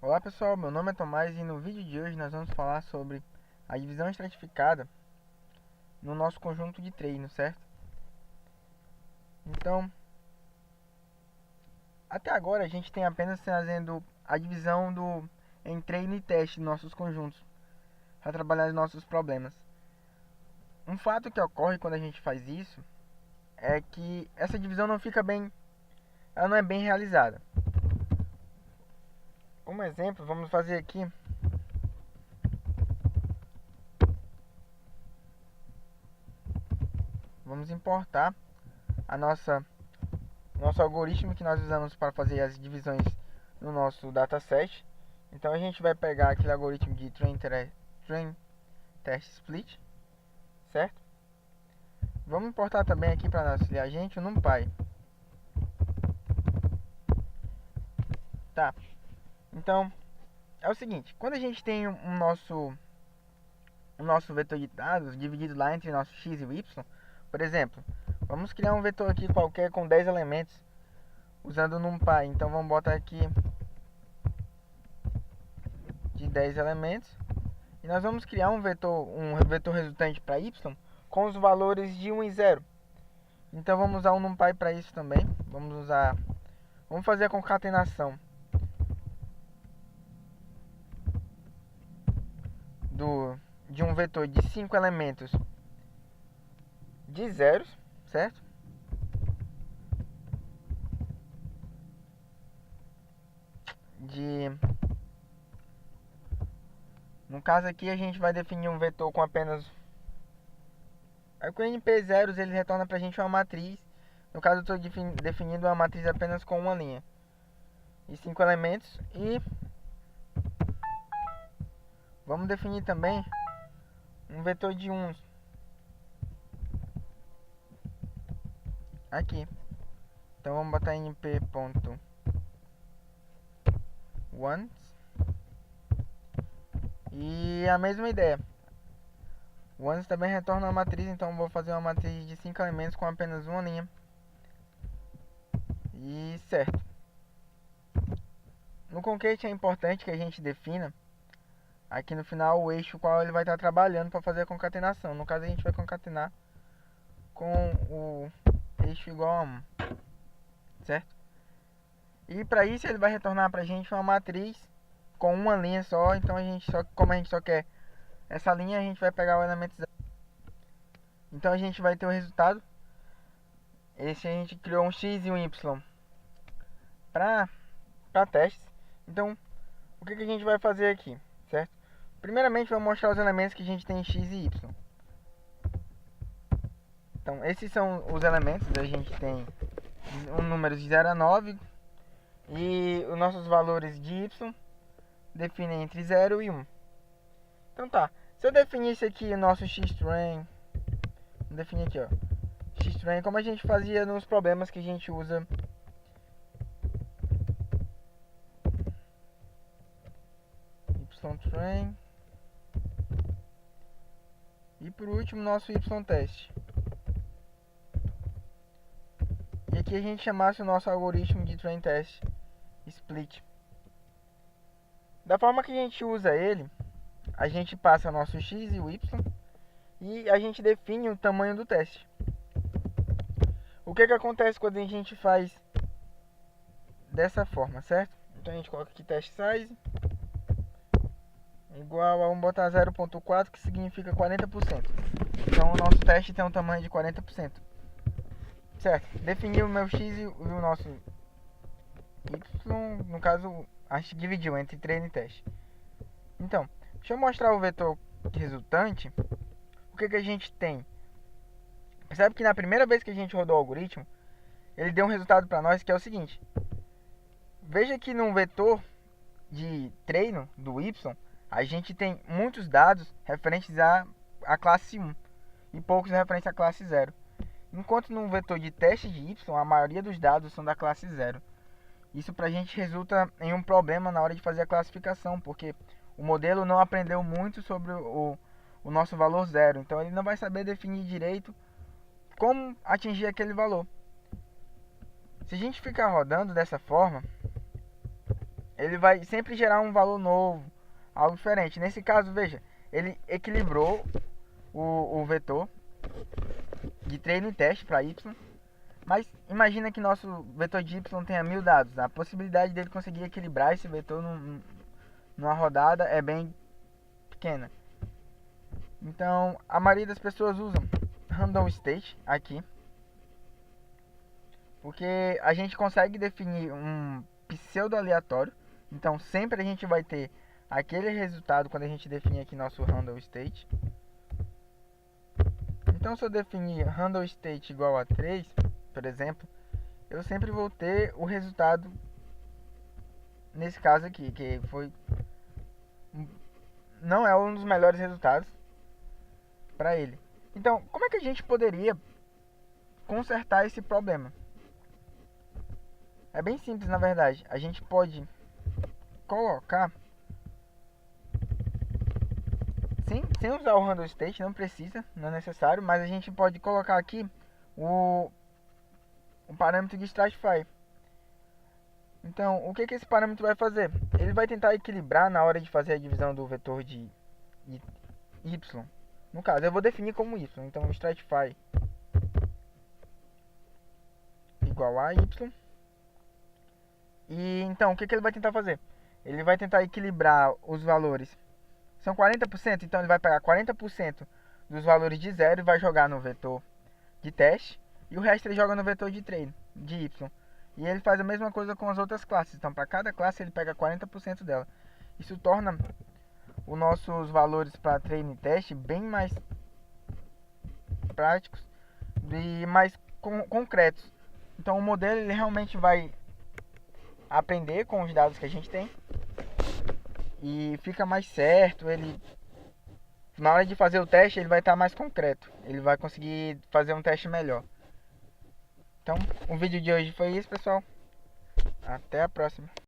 Olá pessoal, meu nome é Tomás e no vídeo de hoje nós vamos falar sobre a divisão estratificada no nosso conjunto de treino, certo? Então, até agora a gente tem apenas fazendo a divisão em treino e teste dos nossos conjuntos para trabalhar os nossos problemas. Um fato que ocorre quando a gente faz isso é que essa divisão não fica bem, ela não é bem realizada. Como exemplo, vamos fazer aqui vamos importar a nosso algoritmo que nós usamos para fazer as divisões no nosso dataset. Então a gente vai pegar aquele algoritmo de train test split, certo? Vamos importar também aqui para auxiliar a gente o NumPy. Tá. Então é o seguinte, quando a gente tem o nosso vetor de dados dividido lá entre nosso x e o y, por exemplo, vamos criar um vetor aqui qualquer com 10 elementos usando o NumPy. Então vamos botar aqui de 10 elementos e nós vamos criar um vetor resultante para y com os valores de 1 e 0. Então vamos usar o NumPy para isso também. Vamos fazer a concatenação de um vetor de 5 elementos de zeros, certo? No caso aqui a gente vai definir um vetor com apenas com NP zeros, ele retorna pra gente uma matriz. No caso eu estou definindo uma matriz apenas com uma linha e 5 elementos. E vamos definir também um vetor de 1 aqui. Então vamos botar np.ones e a mesma ideia. O ones também retorna uma matriz, então vou fazer uma matriz de 5 elementos com apenas uma linha. E certo. No concrete é importante que a gente defina aqui no final o eixo qual ele vai estar trabalhando para fazer a concatenação. No caso a gente vai concatenar com o eixo igual a 1, certo? E para isso ele vai retornar para a gente uma matriz com uma linha só. Então como a gente só quer essa linha, a gente vai pegar o elemento 0. Então a gente vai ter o resultado. Esse a gente criou um x e um y para testes. Então o que a gente vai fazer aqui, certo? Primeiramente vamos mostrar os elementos que a gente tem em x e y. Então esses são os elementos. A gente tem um número de 0 a 9 e os nossos valores de y definem entre 0 e 1. Então tá, se eu definisse aqui o nosso xtrain, vou definir aqui, ó, xtrain como a gente fazia nos problemas que a gente usa ytrain e por último nosso ytest. E aqui a gente chamasse o nosso algoritmo de train test split. Da forma que a gente usa ele, a gente passa nosso x e o y e a gente define o tamanho do teste. O que acontece quando a gente faz dessa forma, certo? Então a gente coloca aqui test size igual a, vamos botar 0.4, que significa 40%. Então o nosso teste tem um tamanho de 40%. Certo, defini o meu x e o nosso y, no caso a gente dividiu entre treino e teste. Então, deixa eu mostrar o vetor resultante. O que a gente tem? Percebe que na primeira vez que a gente rodou o algoritmo, ele deu um resultado para nós que é o seguinte. Veja que no vetor de treino do y, a gente tem muitos dados referentes à classe 1 e poucos referentes à classe 0. Enquanto no vetor de teste de y, a maioria dos dados são da classe 0. Isso pra gente resulta em um problema na hora de fazer a classificação, porque o modelo não aprendeu muito sobre o nosso valor 0. Então ele não vai saber definir direito como atingir aquele valor. Se a gente ficar rodando dessa forma, ele vai sempre gerar um valor novo, algo diferente. Nesse caso, veja, ele equilibrou o vetor de treino e teste para y, mas imagina que nosso vetor de y tenha 1000 dados. A possibilidade dele conseguir equilibrar esse vetor numa rodada é bem pequena. Então, a maioria das pessoas usam random state aqui, porque a gente consegue definir um pseudo aleatório. Então, sempre a gente vai ter aquele resultado quando a gente definir aqui nosso random state. Então, se eu definir random state igual a 3, por exemplo, eu sempre vou ter o resultado nesse caso aqui, que foi não é um dos melhores resultados para ele. Então, como é que a gente poderia consertar esse problema? É bem simples, na verdade. A gente pode colocar sem usar o random state, não precisa, não é necessário, mas a gente pode colocar aqui o parâmetro de stratify. Então, o que esse parâmetro vai fazer? Ele vai tentar equilibrar na hora de fazer a divisão do vetor de y. No caso, eu vou definir como y. Então, stratify igual a y. E então, o que ele vai tentar fazer? Ele vai tentar equilibrar os valores. São 40%, então ele vai pegar 40% dos valores de 0 e vai jogar no vetor de teste. E o resto ele joga no vetor de treino, de y. E ele faz a mesma coisa com as outras classes. Então, para cada classe, ele pega 40% dela. Isso torna os nossos valores para treino e teste bem mais práticos e mais concretos. Então, o modelo ele realmente vai aprender com os dados que a gente tem e fica mais certo. Ele, na hora de fazer o teste, ele vai estar mais concreto. Ele vai conseguir fazer um teste melhor. Então, o vídeo de hoje foi isso, pessoal. Até a próxima.